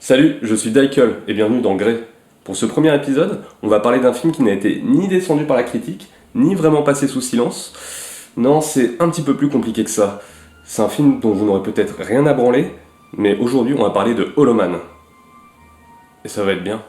Salut, je suis Daikel et bienvenue dans Grey. Pour ce premier épisode, on va parler d'un film qui n'a été ni descendu par la critique, ni vraiment passé sous silence. Non, c'est un petit peu plus compliqué que ça. C'est un film dont vous n'aurez peut-être rien à branler, mais aujourd'hui on va parler de Hollow Man. Et ça va être bien.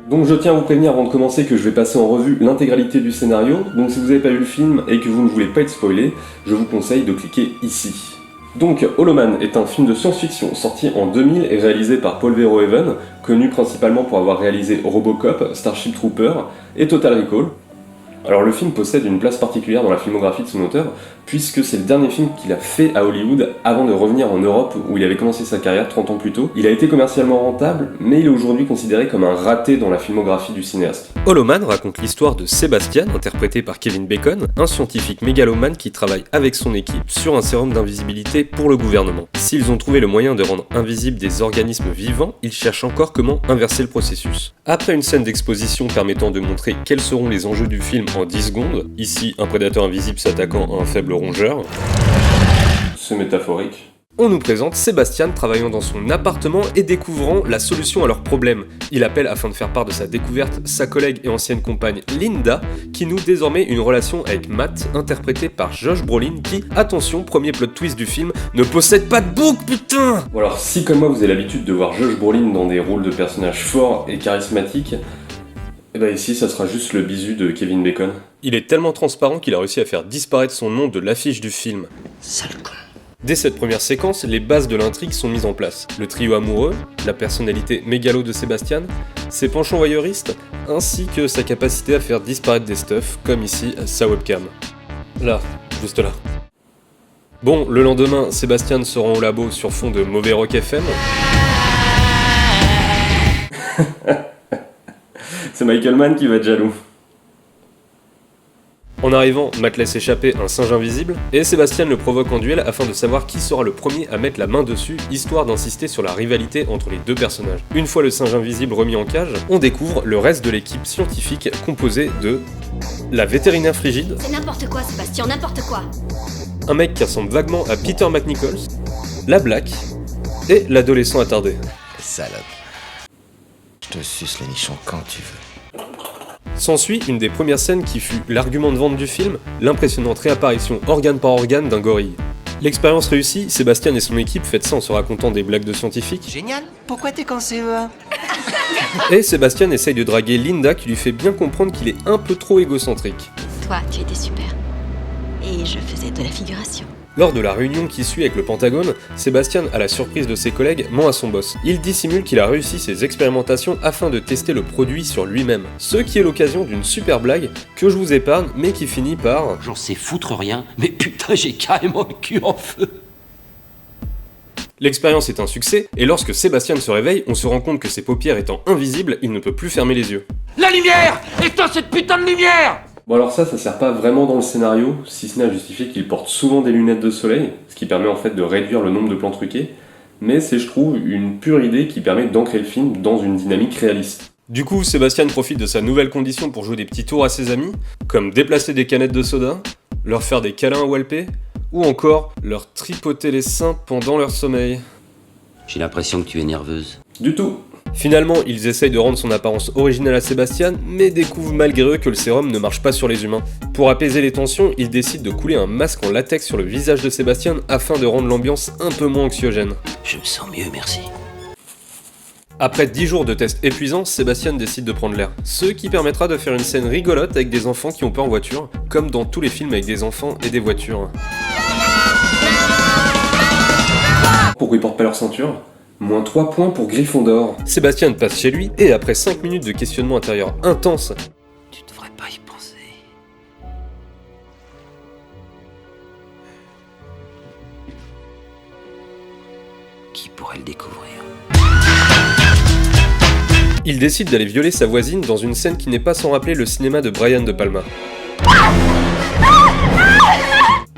Donc je tiens à vous prévenir avant de commencer que je vais passer en revue l'intégralité du scénario, donc si vous n'avez pas vu le film et que vous ne voulez pas être spoilé, je vous conseille de cliquer ici. Donc Hollow Man est un film de science-fiction sorti en 2000 et réalisé par Paul Verhoeven, connu principalement pour avoir réalisé Robocop, Starship Troopers et Total Recall. Alors le film possède une place particulière dans la filmographie de son auteur, puisque c'est le dernier film qu'il a fait à Hollywood avant de revenir en Europe où il avait commencé sa carrière 30 ans plus tôt. Il a été commercialement rentable, mais il est aujourd'hui considéré comme un raté dans la filmographie du cinéaste. Hollow Man raconte l'histoire de Sebastian, interprété par Kevin Bacon, un scientifique mégalomane qui travaille avec son équipe sur un sérum d'invisibilité pour le gouvernement. S'ils ont trouvé le moyen de rendre invisibles des organismes vivants, ils cherchent encore comment inverser le processus. Après une scène d'exposition permettant de montrer quels seront les enjeux du film en 10 secondes, ici un prédateur invisible s'attaquant à un faible rongeur, C'est métaphorique. on nous présente Sebastian travaillant dans son appartement et découvrant la solution à leurs problèmes. Il appelle afin de faire part de sa découverte sa collègue et ancienne compagne Linda, qui noue désormais une relation avec Matt, interprété par Josh Brolin, qui, attention, premier plot twist du film, ne possède pas de bouc, putain! Bon alors si comme moi vous avez l'habitude de voir Josh Brolin dans des rôles de personnages forts et charismatiques, et bah ici ça sera juste le bisu de Kevin Bacon. Il est tellement transparent qu'il a réussi à faire disparaître son nom de l'affiche du film. Sale con. Dès cette première séquence, les bases de l'intrigue sont mises en place. Le trio amoureux, la personnalité mégalo de Sebastian, ses penchants voyeuristes, ainsi que sa capacité à faire disparaître des stuffs, comme ici sa webcam. Là, juste là. Bon, le lendemain, Sebastian se rend au labo sur fond de mauvais rock FM. C'est Michael Mann qui va être jaloux. En arrivant, Matt laisse échapper un singe invisible, et Sebastian le provoque en duel afin de savoir qui sera le premier à mettre la main dessus, histoire d'insister sur la rivalité entre les deux personnages. Une fois le singe invisible remis en cage, on découvre le reste de l'équipe scientifique composée de la vétérinaire frigide, C'est n'importe quoi, Sébastien, n'importe quoi. un mec qui ressemble vaguement à Peter McNichols, la Black, et l'adolescent attardé. Salope. Je te suce les nichons quand tu veux. S'ensuit une des premières scènes qui fut l'argument de vente du film, l'impressionnante réapparition organe par organe d'un gorille. L'expérience réussie, Sébastien et son équipe fêtent ça en se racontant des blagues de scientifiques, Génial. Pourquoi t'es quand CE1 et Sébastien essaye de draguer Linda qui lui fait bien comprendre qu'il est un peu trop égocentrique. Toi, tu étais super. Et je faisais de la figuration. Lors de la réunion qui suit avec le Pentagone, Sébastien, à la surprise de ses collègues, ment à son boss. Il dissimule qu'il a réussi ses expérimentations afin de tester le produit sur lui-même. Ce qui est l'occasion d'une super blague que je vous épargne, mais qui finit par... J'en sais foutre rien, mais putain, j'ai carrément le cul en feu. L'expérience est un succès, et lorsque Sébastien se réveille, on se rend compte que ses paupières étant invisibles, il ne peut plus fermer les yeux. La lumière! Éteins cette putain de lumière! Bon alors ça sert pas vraiment dans le scénario, si ce n'est à justifier qu'il porte souvent des lunettes de soleil, ce qui permet en fait de réduire le nombre de plans truqués, mais c'est je trouve une pure idée qui permet d'ancrer le film dans une dynamique réaliste. Du coup, Sébastien profite de sa nouvelle condition pour jouer des petits tours à ses amis, comme déplacer des canettes de soda, leur faire des câlins à Walpé, ou encore leur tripoter les seins pendant leur sommeil. J'ai l'impression que tu es nerveuse. Du tout. Finalement, ils essayent de rendre son apparence originale à Sébastien, mais découvrent malgré eux que le sérum ne marche pas sur les humains. Pour apaiser les tensions, ils décident de couler un masque en latex sur le visage de Sébastien afin de rendre l'ambiance un peu moins anxiogène. Je me sens mieux, merci. Après 10 jours de tests épuisants, Sébastien décide de prendre l'air, ce qui permettra de faire une scène rigolote avec des enfants qui ont peur en voiture, comme dans tous les films avec des enfants et des voitures. Pourquoi ils portent pas leur ceinture ? Moins 3 points pour Gryffondor. Sébastien passe chez lui, et après 5 minutes de questionnement intérieur intense, Tu devrais pas y penser. Qui pourrait le découvrir? il décide d'aller violer sa voisine dans une scène qui n'est pas sans rappeler le cinéma de Brian De Palma.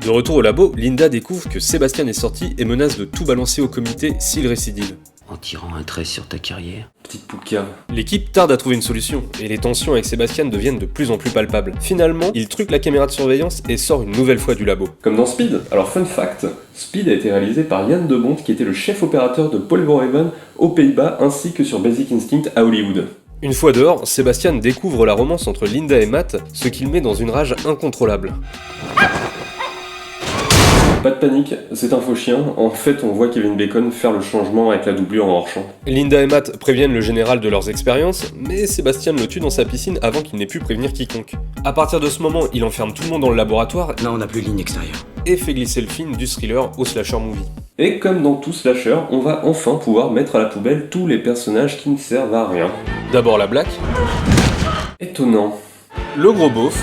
De retour au labo, Linda découvre que Sébastien est sorti et menace de tout balancer au comité s'il récidive. En tirant un trait sur ta carrière. Petite poucave. L'équipe tarde à trouver une solution, et les tensions avec Sébastien deviennent de plus en plus palpables. Finalement, il truque la caméra de surveillance et sort une nouvelle fois du labo. Comme dans Speed. Alors fun fact, Speed a été réalisé par Jan de Bont qui était le chef opérateur de Paul Verhoeven aux Pays-Bas ainsi que sur Basic Instinct à Hollywood. Une fois dehors, Sébastien découvre la romance entre Linda et Matt, ce qui le met dans une rage incontrôlable. Pas de panique, c'est un faux chien. En fait, on voit Kevin Bacon faire le changement avec la doublure en hors-champ. Linda et Matt préviennent le général de leurs expériences, mais Sébastien le tue dans sa piscine avant qu'il n'ait pu prévenir quiconque. À partir de ce moment, il enferme tout le monde dans le laboratoire Là, on n'a plus de ligne extérieure. et fait glisser le film du thriller au slasher movie. Et comme dans tout slasher, on va enfin pouvoir mettre à la poubelle tous les personnages qui ne servent à rien. D'abord la Black, Étonnant. le gros beauf,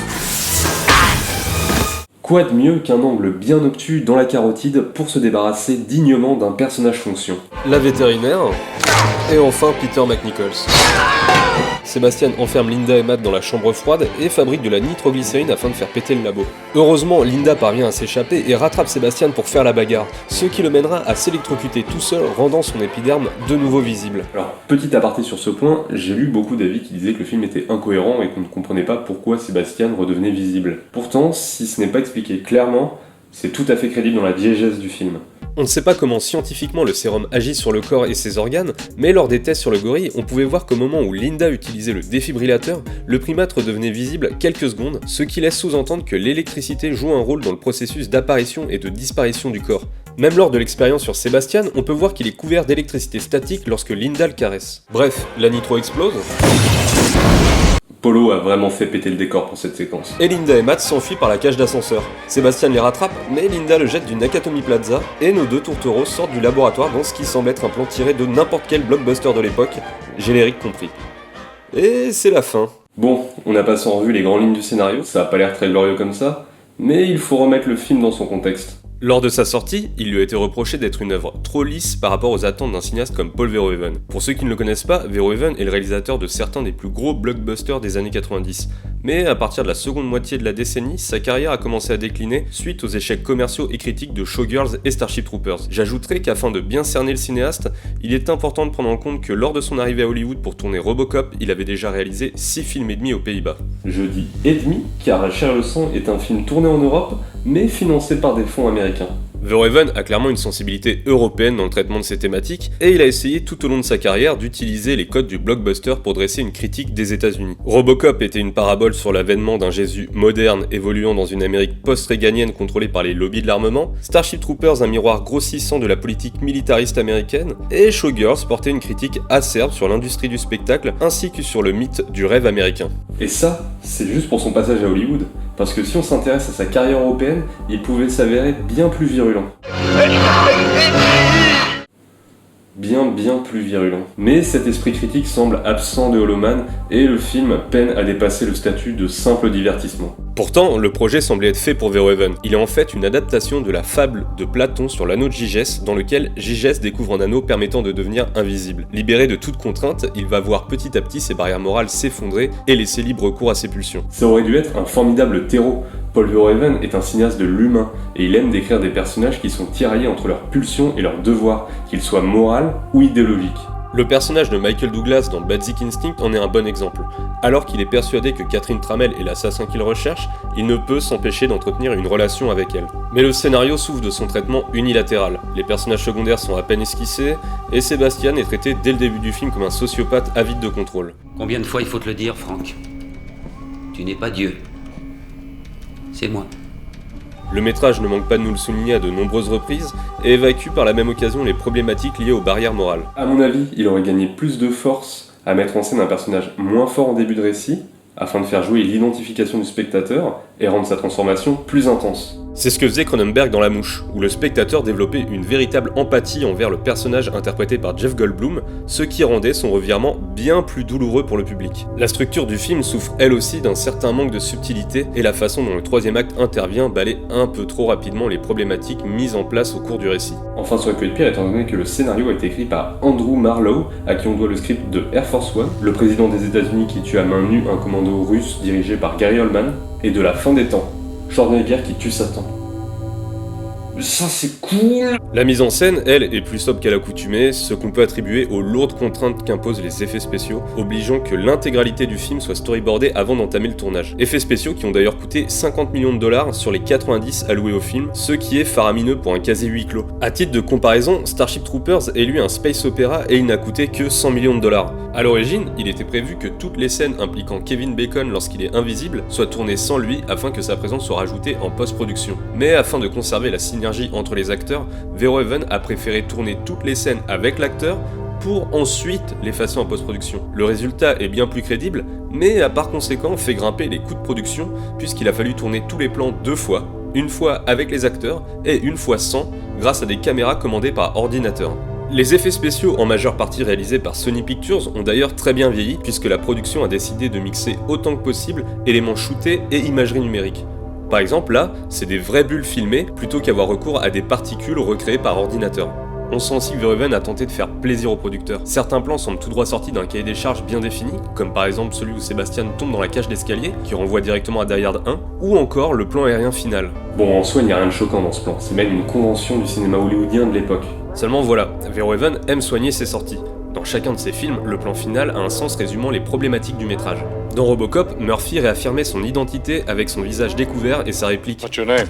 Quoi de mieux qu'un angle bien obtus dans la carotide pour se débarrasser dignement d'un personnage fonction? la vétérinaire, et enfin Peter McNichols. Sébastien enferme Linda et Matt dans la chambre froide et fabrique de la nitroglycérine afin de faire péter le labo. Heureusement, Linda parvient à s'échapper et rattrape Sébastien pour faire la bagarre, ce qui le mènera à s'électrocuter tout seul, rendant son épiderme de nouveau visible. Alors, petit aparté sur ce point, j'ai lu beaucoup d'avis qui disaient que le film était incohérent et qu'on ne comprenait pas pourquoi Sébastien redevenait visible. Pourtant, si ce n'est pas expliqué clairement, c'est tout à fait crédible dans la diégèse du film. On ne sait pas comment scientifiquement le sérum agit sur le corps et ses organes, mais lors des tests sur le gorille, on pouvait voir qu'au moment où Linda utilisait le défibrillateur, le primate redevenait visible quelques secondes, ce qui laisse sous-entendre que l'électricité joue un rôle dans le processus d'apparition et de disparition du corps. Même lors de l'expérience sur Sébastien, on peut voir qu'il est couvert d'électricité statique lorsque Linda le caresse. Bref, la nitro explose, Polo a vraiment fait péter le décor pour cette séquence. et Linda et Matt s'enfuient par la cage d'ascenseur. Sébastien les rattrape, mais Linda le jette du Nakatomi Plaza, et nos deux tourtereaux sortent du laboratoire dans ce qui semble être un plan tiré de n'importe quel blockbuster de l'époque, générique compris. Et c'est la fin. Bon, on a passé en revue les grandes lignes du scénario, ça a pas l'air très glorieux comme ça, mais il faut remettre le film dans son contexte. Lors de sa sortie, il lui a été reproché d'être une œuvre trop lisse par rapport aux attentes d'un cinéaste comme Paul Verhoeven. Pour ceux qui ne le connaissent pas, Verhoeven est le réalisateur de certains des plus gros blockbusters des années 90. Mais à partir de la seconde moitié de la décennie, sa carrière a commencé à décliner suite aux échecs commerciaux et critiques de Showgirls et Starship Troopers. J'ajouterai qu'afin de bien cerner le cinéaste, il est important de prendre en compte que lors de son arrivée à Hollywood pour tourner Robocop, il avait déjà réalisé 6 films et demi aux Pays-Bas. Je dis et demi, car La Chair et le sang est un film tourné en Europe, mais financé par des fonds américains. Verhoeven a clairement une sensibilité européenne dans le traitement de ces thématiques, et il a essayé tout au long de sa carrière d'utiliser les codes du blockbuster pour dresser une critique des États-Unis. Robocop était une parabole sur l'avènement d'un Jésus moderne évoluant dans une Amérique post-réganienne contrôlée par les lobbies de l'armement, Starship Troopers un miroir grossissant de la politique militariste américaine, et Showgirls portait une critique acerbe sur l'industrie du spectacle ainsi que sur le mythe du rêve américain. Et ça, c'est juste pour son passage à Hollywood, parce que si on s'intéresse à sa carrière européenne, il pouvait s'avérer bien plus virulent. Bien plus virulent. Mais cet esprit critique semble absent de Hollow Man, et le film peine à dépasser le statut de simple divertissement. Pourtant, le projet semblait être fait pour Verhoeven. Il est en fait une adaptation de la fable de Platon sur l'anneau de Gygès, dans lequel Gygès découvre un anneau permettant de devenir invisible. Libéré de toute contrainte, il va voir petit à petit ses barrières morales s'effondrer et laisser libre cours à ses pulsions. Ça aurait dû être un formidable terreau. Paul Verhoeven est un cinéaste de l'humain, et il aime décrire des personnages qui sont tiraillés entre leurs pulsions et leurs devoirs, qu'ils soient moraux ou idéologiques. Le personnage de Michael Douglas dans Basic Instinct en est un bon exemple. Alors qu'il est persuadé que Catherine Tramell est l'assassin qu'il recherche, il ne peut s'empêcher d'entretenir une relation avec elle. Mais le scénario souffre de son traitement unilatéral. Les personnages secondaires sont à peine esquissés, et Sébastien est traité dès le début du film comme un sociopathe avide de contrôle. Combien de fois il faut te le dire, Franck? Tu n'es pas Dieu. C'est moi. Le métrage ne manque pas de nous le souligner à de nombreuses reprises, et évacue par la même occasion les problématiques liées aux barrières morales. À mon avis, il aurait gagné plus de force à mettre en scène un personnage moins fort en début de récit, afin de faire jouer l'identification du spectateur et rendre sa transformation plus intense. C'est ce que faisait Cronenberg dans La Mouche, où le spectateur développait une véritable empathie envers le personnage interprété par Jeff Goldblum, ce qui rendait son revirement bien plus douloureux pour le public. La structure du film souffre elle aussi d'un certain manque de subtilité, et la façon dont le troisième acte intervient balaie un peu trop rapidement les problématiques mises en place au cours du récit. Enfin, ça aurait pu être pire étant donné que le scénario a été écrit par Andrew Marlowe, à qui on doit le script de Air Force One, le président des États-Unis qui tue à main nue un commando russe dirigé par Gary Oldman, et de La Fin des temps, Schwarzenegger qui tue Satan. Ça c'est cool. La mise en scène, elle, est plus sobre qu'à l'accoutumée, ce qu'on peut attribuer aux lourdes contraintes qu'imposent les effets spéciaux, obligeant que l'intégralité du film soit storyboardée avant d'entamer le tournage. Effets spéciaux qui ont d'ailleurs coûté 50 millions de dollars sur les 90 alloués au film, ce qui est faramineux pour un quasi huis clos. À titre de comparaison, Starship Troopers est lui un space opéra et il n'a coûté que 100 millions de dollars. A l'origine, il était prévu que toutes les scènes impliquant Kevin Bacon lorsqu'il est invisible soient tournées sans lui afin que sa présence soit rajoutée en post-production. Mais afin de conserver la synergie entre les acteurs, Verhoeven a préféré tourner toutes les scènes avec l'acteur pour ensuite l'effacer en post-production. Le résultat est bien plus crédible, mais a par conséquent fait grimper les coûts de production puisqu'il a fallu tourner tous les plans 2 fois, une fois avec les acteurs et une fois sans, grâce à des caméras commandées par ordinateur. Les effets spéciaux, en majeure partie réalisés par Sony Pictures, ont d'ailleurs très bien vieilli puisque la production a décidé de mixer autant que possible éléments shootés et imagerie numérique. Par exemple là, c'est des vraies bulles filmées plutôt qu'avoir recours à des particules recréées par ordinateur. On sent aussi que Verhoeven a tenté de faire plaisir aux producteurs. Certains plans semblent tout droit sortis d'un cahier des charges bien défini, comme par exemple celui où Sébastien tombe dans la cage d'escalier, qui renvoie directement à Die Hard 1, ou encore le plan aérien final. Bon, en soi, il n'y a rien de choquant dans ce plan, c'est même une convention du cinéma hollywoodien de l'époque. Seulement voilà, Verhoeven aime soigner ses sorties. Dans chacun de ses films, le plan final a un sens résumant les problématiques du métrage. Dans Robocop, Murphy réaffirmait son identité avec son visage découvert et sa réplique What's your name?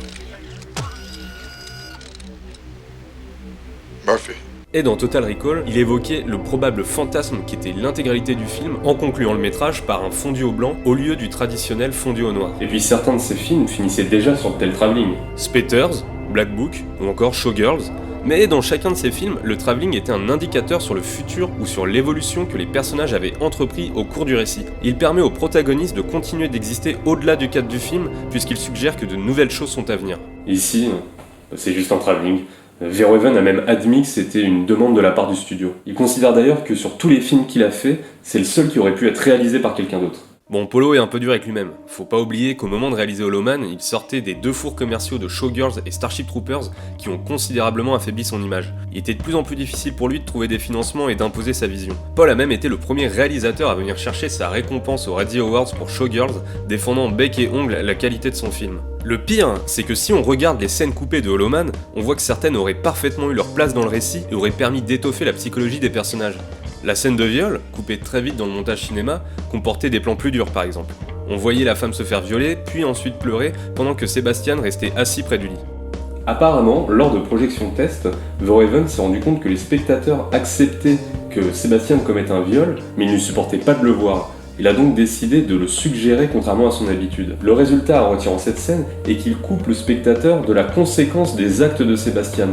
Murphy. Et dans Total Recall, il évoquait le probable fantasme qui était l'intégralité du film en concluant le métrage par un fondu au blanc au lieu du traditionnel fondu au noir. Et puis certains de ces films finissaient déjà sur le tel travelling. Spatters, Black Book ou encore Showgirls, mais dans chacun de ces films, le travelling était un indicateur sur le futur ou sur l'évolution que les personnages avaient entrepris au cours du récit. Il permet aux protagonistes de continuer d'exister au-delà du cadre du film puisqu'il suggère que de nouvelles choses sont à venir. Ici, c'est juste un travelling. Verhoeven a même admis que c'était une demande de la part du studio. Il considère d'ailleurs que sur tous les films qu'il a fait, c'est le seul qui aurait pu être réalisé par quelqu'un d'autre. Bon, Polo est un peu dur avec lui-même. Faut pas oublier qu'au moment de réaliser Hollow Man, il sortait des 2 fours commerciaux de Showgirls et Starship Troopers qui ont considérablement affaibli son image. Il était de plus en plus difficile pour lui de trouver des financements et d'imposer sa vision. Paul a même été le premier réalisateur à venir chercher sa récompense aux Razzie Awards pour Showgirls, défendant bec et ongle la qualité de son film. Le pire, c'est que si on regarde les scènes coupées de Hollow Man, on voit que certaines auraient parfaitement eu leur place dans le récit et auraient permis d'étoffer la psychologie des personnages. La scène de viol, coupée très vite dans le montage cinéma, comportait des plans plus durs par exemple. On voyait la femme se faire violer, puis ensuite pleurer, pendant que Sébastien restait assis près du lit. Apparemment, lors de projections test, Verhoeven s'est rendu compte que les spectateurs acceptaient que Sébastien commette un viol, mais ils ne supportaient pas de le voir. Il a donc décidé de le suggérer contrairement à son habitude. Le résultat en retirant cette scène est qu'il coupe le spectateur de la conséquence des actes de Sébastien.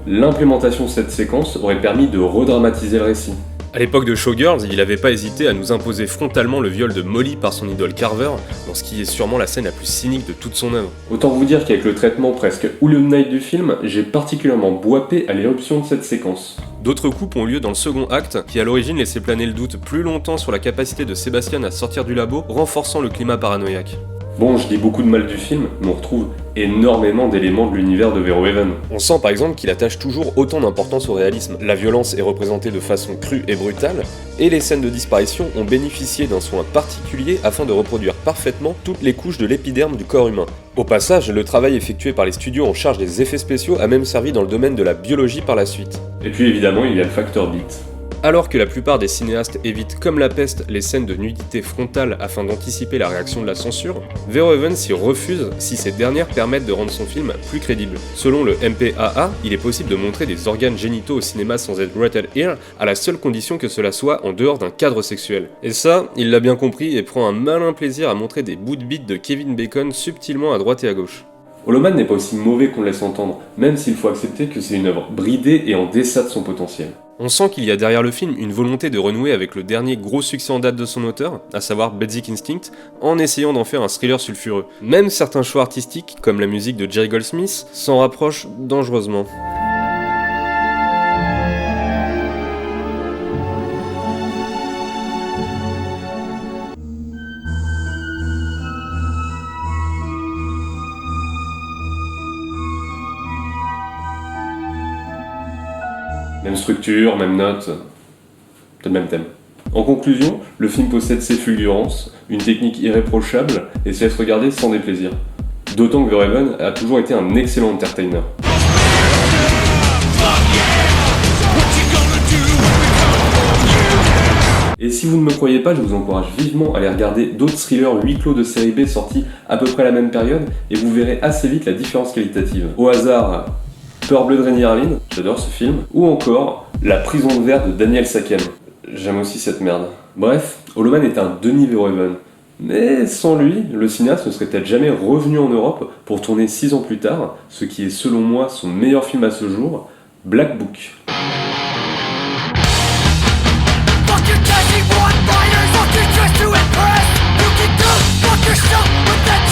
L'implémentation de cette séquence aurait permis de redramatiser le récit. À l'époque de Showgirls, il n'avait pas hésité à nous imposer frontalement le viol de Molly par son idole Carver, dans ce qui est sûrement la scène la plus cynique de toute son œuvre. Autant vous dire qu'avec le traitement presque Hollow Knight du film, j'ai particulièrement boipé à l'éruption de cette séquence. D'autres coupes ont lieu dans le second acte, qui à l'origine laissait planer le doute plus longtemps sur la capacité de Sébastien à sortir du labo, renforçant le climat paranoïaque. Bon, je dis beaucoup de mal du film, mais on retrouve énormément d'éléments de l'univers de Verhoeven. On sent par exemple qu'il attache toujours autant d'importance au réalisme. La violence est représentée de façon crue et brutale, et les scènes de disparition ont bénéficié d'un soin particulier afin de reproduire parfaitement toutes les couches de l'épiderme du corps humain. Au passage, le travail effectué par les studios en charge des effets spéciaux a même servi dans le domaine de la biologie par la suite. Et puis évidemment, il y a le facteur beat. Alors que la plupart des cinéastes évitent comme la peste les scènes de nudité frontale afin d'anticiper la réaction de la censure, Verhoeven s'y refuse si ces dernières permettent de rendre son film plus crédible. Selon le MPAA, il est possible de montrer des organes génitaux au cinéma sans être rated R, à la seule condition que cela soit en dehors d'un cadre sexuel. Et ça, il l'a bien compris et prend un malin plaisir à montrer des bouts de bite de Kevin Bacon subtilement à droite et à gauche. Hollow Man n'est pas aussi mauvais qu'on le laisse entendre, même s'il faut accepter que c'est une œuvre bridée et en deçà de son potentiel. On sent qu'il y a derrière le film une volonté de renouer avec le dernier gros succès en date de son auteur, à savoir Basic Instinct, en essayant d'en faire un thriller sulfureux. Même certains choix artistiques, comme la musique de Jerry Goldsmith, s'en rapprochent dangereusement. Même structure, même note, peut-être même thème. En conclusion, le film possède ses fulgurances, une technique irréprochable et se laisse regarder sans déplaisir. D'autant que Verhoeven a toujours été un excellent entertainer. Et si vous ne me croyez pas, je vous encourage vivement à aller regarder d'autres thrillers huis clos de série B sortis à peu près à la même période, et vous verrez assez vite la différence qualitative. Au hasard, Peur bleue de Rennie Harlin, j'adore ce film, ou encore La prison de verre de Daniel Sakem. J'aime aussi cette merde. Bref, Holoman est un Denis Verhoeven. Mais sans lui, le cinéaste ne serait peut-être jamais revenu en Europe pour tourner 6 ans plus tard, ce qui est selon moi son meilleur film à ce jour, Black Book. Fuck your taxi, one fighters, fuck your dress to impress. You can go fuck yourself with that